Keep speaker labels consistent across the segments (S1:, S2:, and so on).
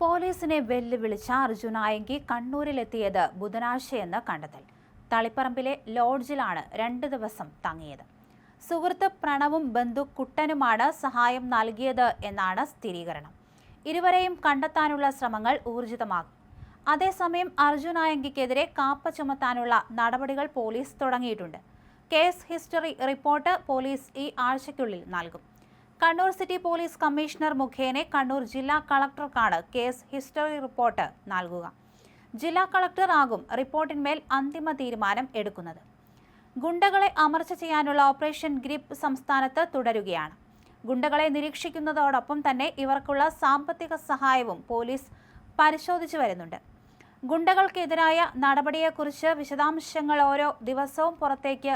S1: പോലീസിനെ വെല്ലുവിളിച്ച അർജുൻ ആയങ്കി കണ്ണൂരിലെത്തിയത് ബുധനാഴ്ചയെന്ന് കണ്ടെത്തൽ. തളിപ്പറമ്പിലെ ലോഡ്ജിലാണ് 2 ദിവസം തങ്ങിയത്. സുഹൃത്ത് പ്രണവും ബന്ധു കുട്ടനുമാണ് സഹായം നൽകിയത് എന്നാണ് സ്ഥിരീകരണം. ഇരുവരെയും കണ്ടെത്താനുള്ള ശ്രമങ്ങൾ ഊർജിതമാകും. അതേസമയം അർജുൻ ആയങ്കിക്കെതിരെ കാപ്പ ചുമത്താനുള്ള നടപടികൾ പോലീസ് തുടങ്ങിയിട്ടുണ്ട്. കേസ് ഹിസ്റ്ററി റിപ്പോർട്ട് പോലീസ് ഈ ആഴ്ചയ്ക്കുള്ളിൽ നൽകും. കണ്ണൂർ സിറ്റി പോലീസ് കമ്മീഷണർ മുഖേന കണ്ണൂർ ജില്ലാ കളക്ടർക്കാണ് കേസ് ഹിസ്റ്ററി റിപ്പോർട്ട് നൽകുക. ജില്ലാ കളക്ടർ ആകും റിപ്പോർട്ടിന്മേൽ അന്തിമ തീരുമാനം എടുക്കുന്നത്. ഗുണ്ടകളെ അമർച്ച ചെയ്യാനുള്ള ഓപ്പറേഷൻ ഗ്രിപ്പ് സംസ്ഥാനത്ത് തുടരുകയാണ്. ഗുണ്ടകളെ നിരീക്ഷിക്കുന്നതോടൊപ്പം തന്നെ ഇവർക്കുള്ള സാമ്പത്തിക സഹായവും പോലീസ് പരിശോധിച്ചു വരുന്നുണ്ട്. ഗുണ്ടകൾക്കെതിരായ നടപടിയെക്കുറിച്ച് വിശദാംശങ്ങൾ ഓരോ ദിവസവും പുറത്തേക്ക്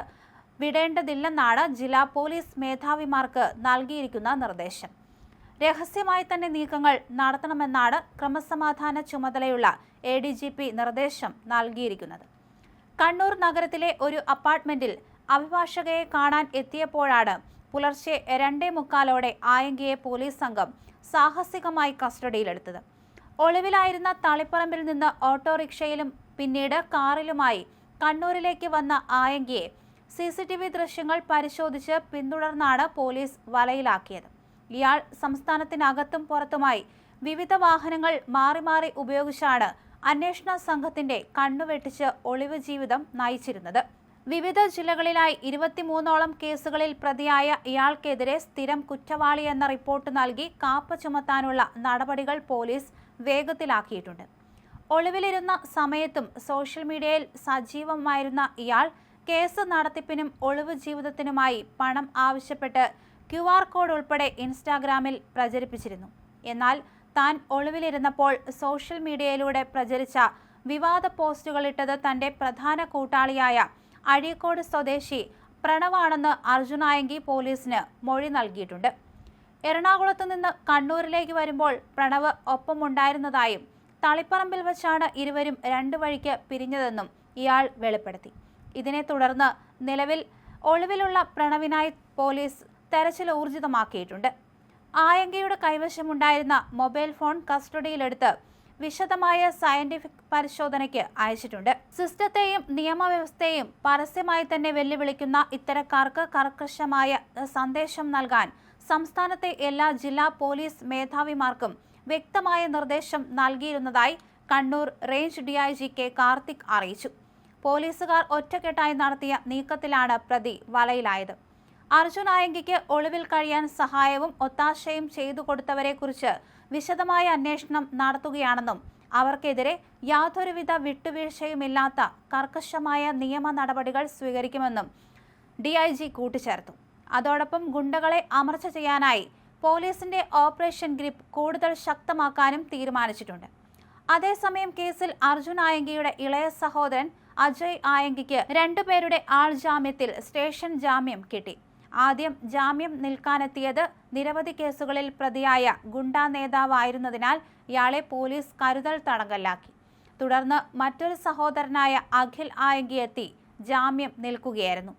S1: വിടേണ്ടതില്ലെന്നാണ് ജില്ലാ പോലീസ് മേധാവിമാർക്ക് നൽകിയിരിക്കുന്ന നിർദ്ദേശം. രഹസ്യമായി തന്നെ നീക്കങ്ങൾ നടത്തണമെന്നാണ് ക്രമസമാധാന ചുമതലയുള്ള ADGP നിർദ്ദേശം നൽകിയിരിക്കുന്നത്. കണ്ണൂർ നഗരത്തിലെ ഒരു അപ്പാർട്ട്മെന്റിൽ അഭിഭാഷകയെ കാണാൻ എത്തിയപ്പോഴാണ് പുലർച്ചെ 2:45 ആയങ്കിയെ പോലീസ് സംഘം സാഹസികമായി കസ്റ്റഡിയിലെടുത്തത്. ഒളിവിലായിരുന്ന തളിപ്പറമ്പിൽ നിന്ന് ഓട്ടോറിക്ഷയിലും പിന്നീട് കാറിലുമായി കണ്ണൂരിലേക്ക് വന്ന ആയങ്കിയെ CCTV ദൃശ്യങ്ങൾ പരിശോധിച്ച് പിന്തുടർന്നാണ് പോലീസ് വലയിലാക്കിയത്. ഇയാൾ സംസ്ഥാനത്തിനകത്തും പുറത്തുമായി വിവിധ വാഹനങ്ങൾ മാറി മാറി ഉപയോഗിച്ചാണ് അന്വേഷണ സംഘത്തിന്റെ കണ്ണുവെട്ടിച്ച് ഒളിവ് ജീവിതം നയിച്ചിരുന്നത്. വിവിധ ജില്ലകളിലായി 23ഓളം കേസുകളിൽ പ്രതിയായ ഇയാൾക്കെതിരെ സ്ഥിരം കുറ്റവാളി എന്ന റിപ്പോർട്ട് നൽകി കാപ്പ ചുമത്താനുള്ള നടപടികൾ പോലീസ് വേഗത്തിലാക്കിയിട്ടുണ്ട്. ഒളിവിലിരുന്ന സമയത്തും സോഷ്യൽ മീഡിയയിൽ സജീവമായിരുന്ന ഇയാൾ കേസ് നടത്തിപ്പിനും ഒളിവ് ജീവിതത്തിനുമായി പണം ആവശ്യപ്പെട്ട് QR കോഡ് ഉൾപ്പെടെ ഇൻസ്റ്റാഗ്രാമിൽ പ്രചരിപ്പിച്ചിരുന്നു. എന്നാൽ താൻ ഒളിവിലിരുന്നപ്പോൾ സോഷ്യൽ മീഡിയയിലൂടെ പ്രചരിച്ച വിവാദ പോസ്റ്റുകളിട്ടത് തന്റെ പ്രധാന കൂട്ടാളിയായ അഴീക്കോട് സ്വദേശി പ്രണവാണെന്ന് അർജുൻ ആയങ്കി പോലീസിന് മൊഴി നൽകിയിട്ടുണ്ട്. എറണാകുളത്ത് നിന്ന് കണ്ണൂരിലേക്ക് വരുമ്പോൾ പ്രണവ് ഒപ്പമുണ്ടായിരുന്നതായും തളിപ്പറമ്പിൽ വെച്ചാണ് ഇരുവരും 2 വഴിക്ക് പിരിഞ്ഞതെന്നും ഇയാൾ വെളിപ്പെടുത്തി. ഇതിനെ തുടർന്ന് നിലവിൽ ഒളിവിലുള്ള പ്രണവിനായി പോലീസ് തെരച്ചിൽ ഊർജിതമാക്കിയിട്ടുണ്ട്. ആയങ്കിയുടെ കൈവശമുണ്ടായിരുന്ന മൊബൈൽ ഫോൺ കസ്റ്റഡിയിലെടുത്ത് വിശദമായ സയന്റിഫിക് പരിശോധനയ്ക്ക് അയച്ചിട്ടുണ്ട്. സിസ്റ്റത്തെയും നിയമവ്യവസ്ഥയെയും പരസ്യമായി തന്നെ വെല്ലുവിളിക്കുന്ന ഇത്തരക്കാർക്ക് കർക്കശമായ സന്ദേശം നൽകാൻ സംസ്ഥാനത്തെ എല്ലാ ജില്ലാ പോലീസ് മേധാവിമാർക്കും വ്യക്തമായ നിർദ്ദേശം നൽകിയിരുന്നതായി Kannur range DIG K Karthik അറിയിച്ചു. പോലീസുകാർ ഒറ്റക്കെട്ടായി നടത്തിയ നീക്കത്തിലാണ് പ്രതി വലയിലായത്. അർജുൻ ആയങ്കിക്ക് ഒളിവിൽ കഴിയാൻ സഹായവും ഒത്താശയും ചെയ്തു കൊടുത്തവരെക്കുറിച്ച് വിശദമായ അന്വേഷണം നടത്തുകയാണെന്നും അവർക്കെതിരെ യാതൊരുവിധ വിട്ടുവീഴ്ചയുമില്ലാത്ത കർക്കശമായ നിയമ നടപടികൾ സ്വീകരിക്കുമെന്നും DIG കൂട്ടിച്ചേർത്തു. അതോടൊപ്പം ഗുണ്ടകളെ അമർച്ച ചെയ്യാനായി പോലീസിന്റെ ഓപ്പറേഷൻ ഗ്രിപ്പ് കൂടുതൽ ശക്തമാക്കാനും തീരുമാനിച്ചിട്ടുണ്ട്. അതേസമയം കേസിൽ അർജുൻ ആയങ്കിയുടെ ഇളയ സഹോദരൻ അജയ് ആയങ്കിക്ക് 2 പേരുടെ ആൾജാമ്യത്തിൽ സ്റ്റേഷൻ ജാമ്യം കിട്ടി. ആദ്യം ജാമ്യം നിൽക്കാനെത്തിയത് നിരവധി കേസുകളിൽ പ്രതിയായ ഗുണ്ടാ നേതാവായിരുന്നതിനാൽ ഇയാളെ പോലീസ് കരുതൽ തടങ്കലിലാക്കി. തുടർന്ന് മറ്റൊരു സഹോദരനായ അഖിൽ ആയങ്കി എത്തി ജാമ്യം നിൽക്കുകയായിരുന്നു.